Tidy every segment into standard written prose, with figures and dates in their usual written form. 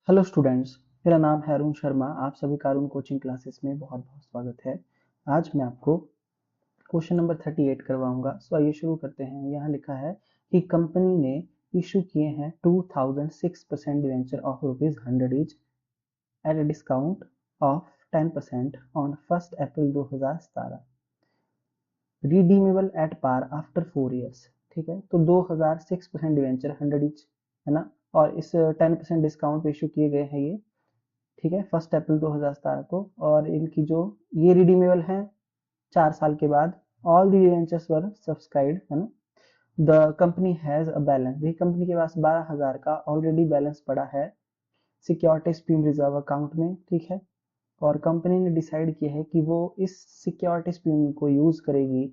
Hello students, मेरा नाम है अरुण शर्मा। आप सभी का अरुण कोचिंग क्लासेस में बहुत बहुत स्वागत है। आज मैं आपको क्वेश्चन नंबर 38 करवाऊंगा। सो आइए शुरू करते हैं। यहाँ लिखा है कि कंपनी ने इशू किए हैं 2006% debenture of ₹100 each at a discount of 10% on 1 April 2017, redeemable at par after 4 years. ठीक है, तो 2006% डिवेंचर 100 ईच है ना, और इस 10% डिस्काउंट पे इशू किए गए हैं ये। ठीक है, 1 अप्रैल 2017 को। और इनकी जो ये रिडीमेबल है 4 साल के बाद। All the debentures were subscribed, है ना। The company has a balance, ये कंपनी के पास 12,000 का ऑलरेडी बैलेंस पड़ा है सिक्योरिटीज प्रीम रिजर्व अकाउंट में। ठीक है, और कंपनी ने डिसाइड किया है कि वो इस सिक्योरिटीज प्रीम को यूज करेगी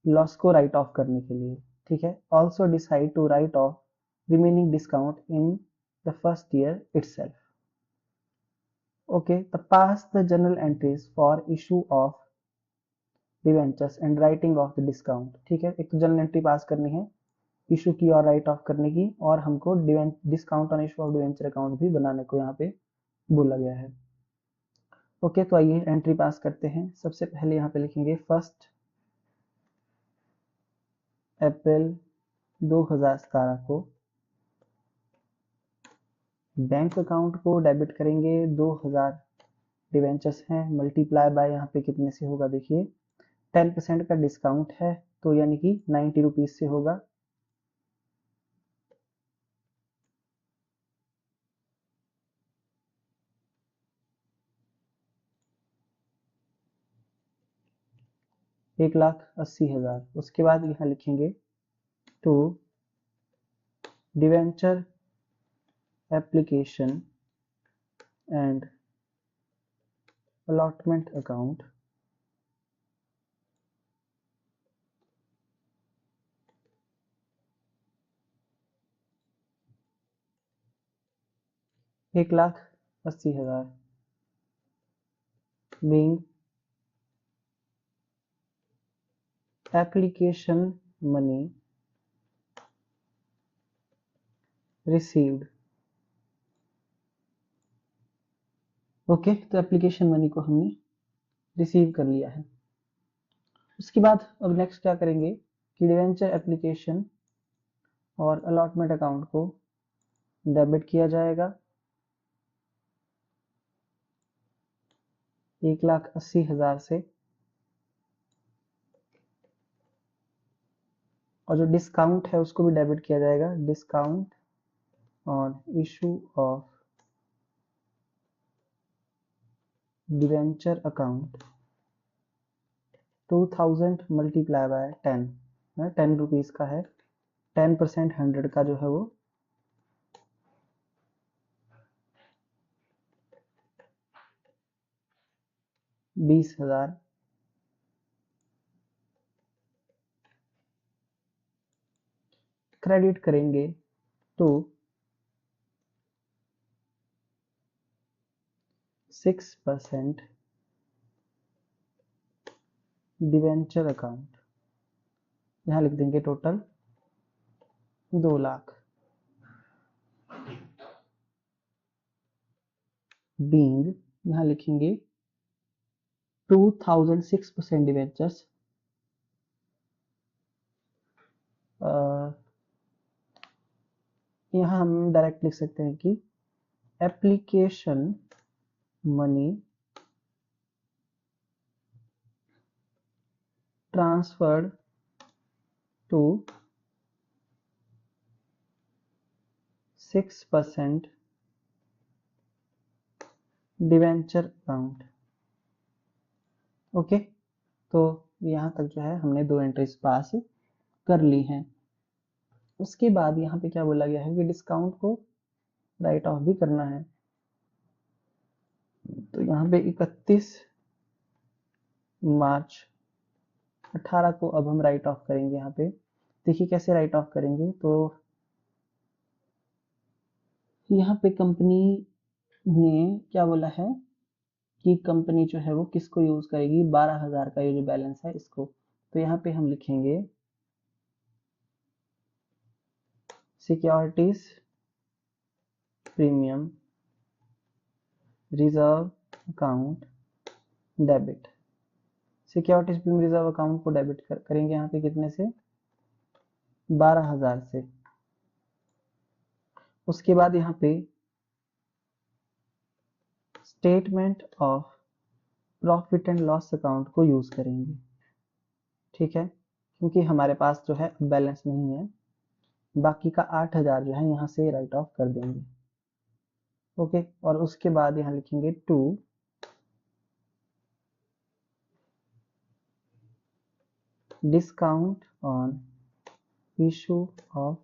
लॉस को राइट ऑफ करने के लिए। ठीक है, also decide to write off remaining discount in the first year itself. Okay, the pass the journal entries for issue of debentures and writing of the discount। ठीक है, एक तो जर्नल एंट्री पास करनी है इशू की और राइट ऑफ करने की, और हमको discount on issue of debenture account भी बनाने को यहाँ पे बोला गया है। ओके, तो आइए एंट्री पास करते हैं। सबसे पहले यहाँ पे लिखेंगे 1 अप्रैल 2017 को बैंक अकाउंट को डेबिट करेंगे। 2000 डिवेंचर्स हैं, मल्टीप्लाई बाय यहाँ पे कितने से होगा देखिए, 10% का डिस्काउंट है तो यानी कि 90 रुपीज से होगा। ₹1,80,000। उसके बाद यहाँ लिखेंगे to debenture application and allotment account ₹1,80,000 being application money received। Okay, तो एप्लीकेशन मनी को हमने रिसीव कर लिया है। उसके बाद अब नेक्स्ट क्या करेंगे कि डिवेंचर एप्लीकेशन और अलॉटमेंट अकाउंट को डेबिट किया जाएगा 1,80,000 से, और जो डिस्काउंट है उसको भी डेबिट किया जाएगा। Discount on issue of debenture account 2000 multiply by 10, 10 rupees का है। 10% 100 का जो है वो 20,000 क्रेडिट करेंगे तो 6% डिवेंचर अकाउंट। यहाँ लिख देंगे टोटल 2 लाख। बीइंग यहाँ लिखेंगे 2006% डिवेंचर्स, यहाँ हम डायरेक्ट लिख सकते हैं कि application money transferred to 6% debenture account. Okay, तो यहाँ तक जो है हमने 2 एंट्रीज पास कर ली हैं। उसके बाद यहाँ पे क्या बोला गया है कि डिस्काउंट को राइट ऑफ भी करना है। तो यहाँ पे 31 मार्च 18 को अब हम राइट ऑफ करेंगे। यहाँ पे देखिए कैसे राइट ऑफ करेंगे। तो यहाँ पे कंपनी ने क्या बोला है कि कंपनी जो है वो किसको यूज करेगी, 12,000 का ये जो बैलेंस है इसको। तो यहाँ पे हम लिखेंगे securities premium reserve account debit. Securities premium reserve account को डेबिट करेंगे यहाँ पे कितने से, 12,000 से। उसके बाद यहाँ पे statement of profit and loss account को यूज करेंगे, ठीक है, क्योंकि हमारे पास जो है बैलेंस नहीं है। बाकी का 8,000 जो है यहाँ से राइट ऑफ कर देंगे। ओके, और उसके बाद यहाँ लिखेंगे to discount on issue of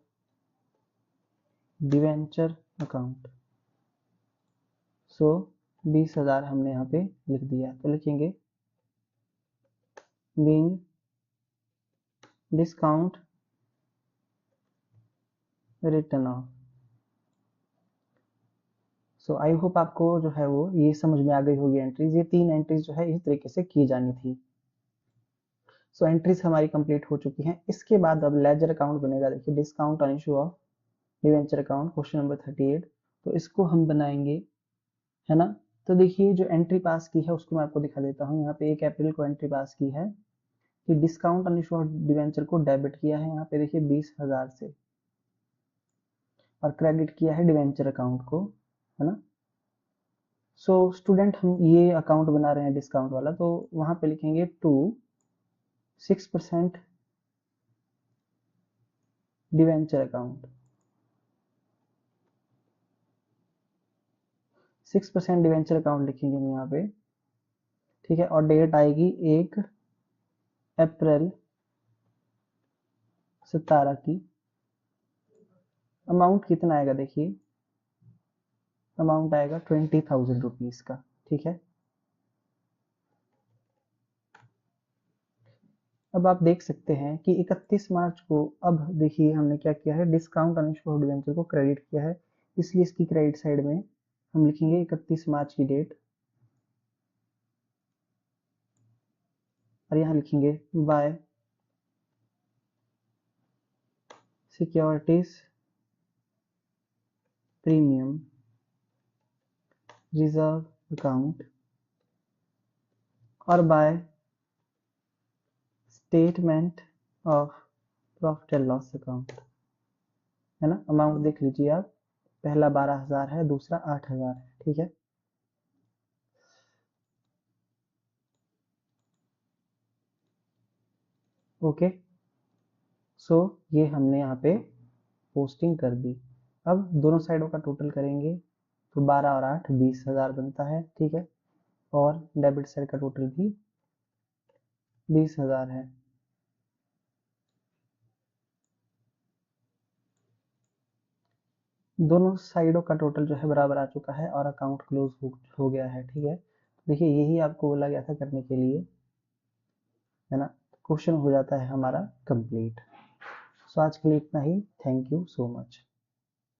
debenture account. So 20,000 हमने यहाँ पे लिख दिया, तो लिखेंगे being discount written off. So I hope आपको जो है वो ये समझ में आ गई होगी एंट्रीज। ये 3 एंट्रीज जो है इस तरीके से की जानी थी। सो एंट्रीज हमारी कंप्लीट हो चुकी हैं। इसके बाद अब लेजर अकाउंट बनेगा। देखिए discount on issue of debenture account, question number 38। तो इसको हम बनाएंगे, है ना। तो देखिए जो एंट्री पास की है उसको मैं आपको दिखा देता हूँ। यहाँ पे 1 अप्रैल को एंट्री पास की है कि discount on issue of debenture को डेबिट किया है यहाँ पे देखिए 20,000 से, और क्रेडिट किया है डिवेंचर अकाउंट को, है ना। सो स्टूडेंट हम ये अकाउंट बना रहे हैं डिस्काउंट वाला, तो वहां पे लिखेंगे to 6% debenture account, 6% debenture account लिखेंगे हम यहाँ पे, ठीक है। और डेट आएगी 1 अप्रैल 17 की। अमाउंट कितना आएगा देखिए, अमाउंट आएगा 20,000 रुपीज का, ठीक है। अब आप देख सकते हैं कि 31 मार्च को, अब देखिए हमने क्या किया है, discount on issue of debenture को क्रेडिट किया है, इसलिए इसकी क्रेडिट साइड में हम लिखेंगे 31 मार्च की डेट, और यहाँ लिखेंगे by securities premium reserve account और by statement of profit and loss account, है ना। अमाउंट देख लीजिए आप, पहला 12,000 है, दूसरा 8,000 है, ठीक है। ओके, सो ये हमने यहाँ पे पोस्टिंग कर दी। अब दोनों साइडों का टोटल करेंगे तो 12 और 8 20,000 बनता है, ठीक है। और डेबिट साइड का टोटल भी 20,000 है। दोनों साइडों का टोटल जो है बराबर आ चुका है और अकाउंट क्लोज हो गया है, ठीक है। देखिए यही आपको बोला गया था करने के लिए, है ना। क्वेश्चन हो जाता है हमारा कंप्लीट। सो आज के लिए इतना ही। Thank you so much.